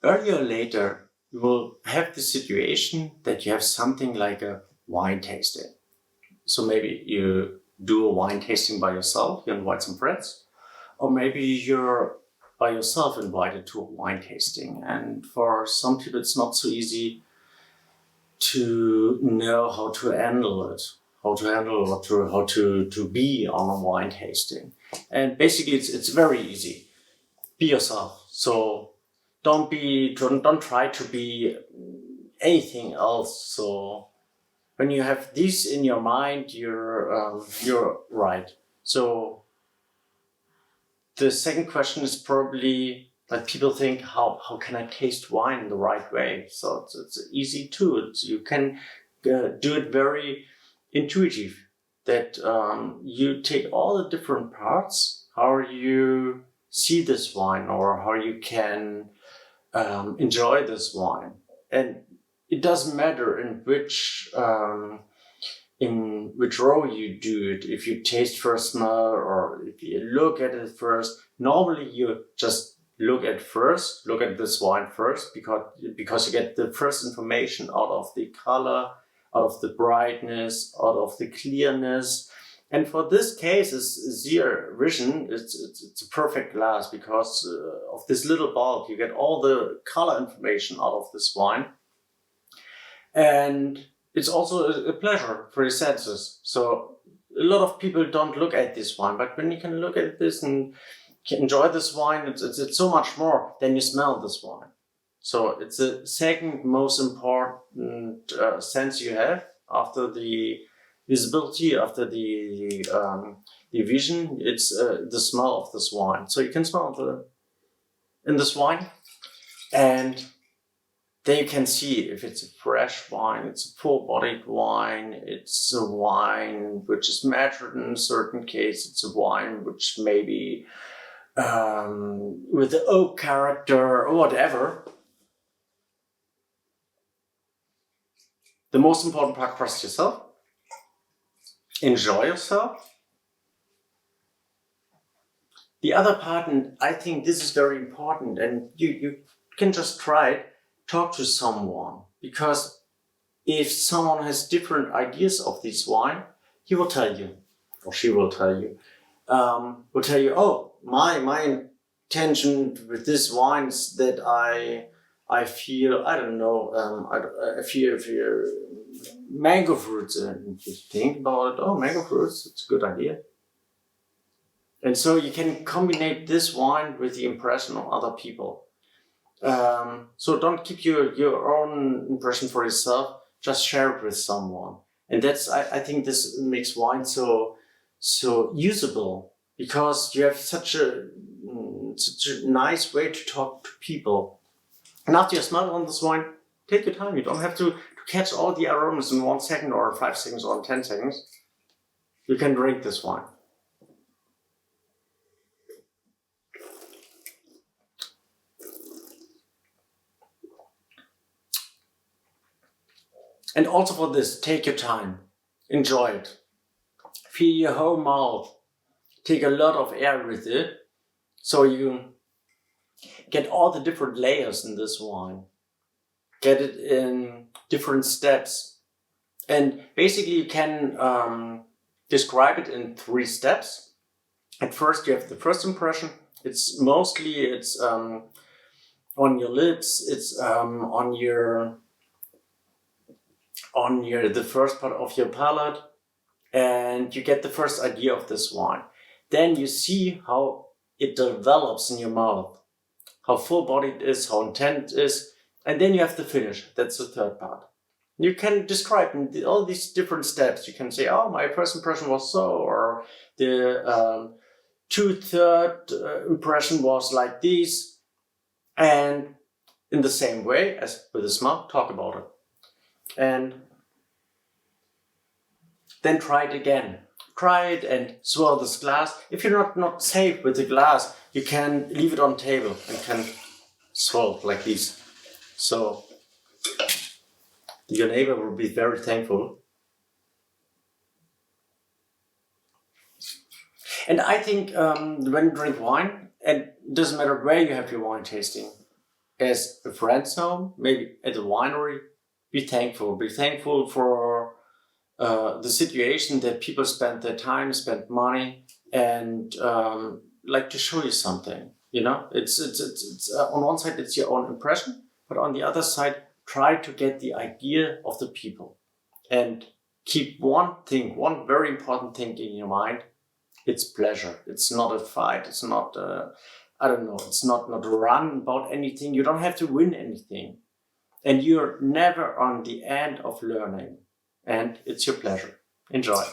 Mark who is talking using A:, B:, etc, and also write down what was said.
A: earlier or later, you will have the situation that you have something like a wine tasting. So maybe you do a wine tasting by yourself, you invite some friends, or maybe you're by yourself invited to a wine tasting. And for some people, it's not so easy to know how to handle it, how to be on a wine tasting. And basically, it's very easy. Be yourself. So don't try to be anything else. So when you have this in your mind, you're right. So the second question is probably like people think, how can I taste wine in the right way? So it's easy too. You can do it very intuitive. That you take all the different parts, how you see this wine or how you can enjoy this wine, and it doesn't matter in which row you do it. If you taste first, smell, or if you look at it first. Normally, you just look at this wine first, because you get the first information out of the color, out of the brightness, out of the clearness. And for this case, is Zieher Vision. It's a perfect glass because of this little bulb. You get all the color information out of this wine, and it's also a pleasure for your senses. So a lot of people don't look at this wine, but when you can look at this and enjoy this wine, it's so much more than you smell this wine. So it's the second most important sense you have after the visibility, after the vision. It's the smell of this wine. So you can smell in this wine, and then you can see if it's a fresh wine, it's a full-bodied wine, it's a wine which is matured in a certain case, it's a wine which maybe with the oak character or whatever. The most important part, trust yourself, enjoy yourself. The other part, and I think this is very important, and you can just try it, talk to someone, because if someone has different ideas of this wine, he will tell you, or she will tell you, oh, my intention with this wine is that I feel, I don't know, I feel mango fruits, and you think about it, oh, mango fruits, it's a good idea. And so you can combine this wine with the impression of other people. So don't keep your own impression for yourself, just share it with someone. And I think this makes wine so usable, because you have such a nice way to talk to people. And after you smell on this wine, take your time. You don't have to catch all the aromas in 1 second or 5 seconds or 10 seconds. You can drink this wine. And also for this, take your time, enjoy it. Feel your whole mouth, take a lot of air with it, so you get all the different layers in this wine. Get it in different steps. And basically you can describe it in 3 steps. At first you have the first impression. It's on your lips, it's on the first part of your palate, and you get the first idea of this wine. Then you see how it develops in your mouth, how full-bodied it is, how intense it is, and then you have the finish. That's the third part. You can describe in all these different steps. You can say, oh, my first impression was so, or the 2/3 impression was like this, and in the same way as with the smell, talk about it. And then try it again. Try it and swirl this glass. If you're not safe with the glass, you can leave it on table and can swirl like this. So your neighbor will be very thankful. And I think when you drink wine, and it doesn't matter where you have your wine tasting, as a friend's home, maybe at a winery, be thankful. Be thankful for the situation that people spend their time, spend money, and like to show you something. You know, it's on one side it's your own impression, but on the other side, try to get the idea of the people, and keep one thing, one very important thing in your mind. It's pleasure. It's not a fight. It's not I don't know. It's not a run about anything. You don't have to win anything, and you're never on the end of learning. And it's your pleasure. Enjoy.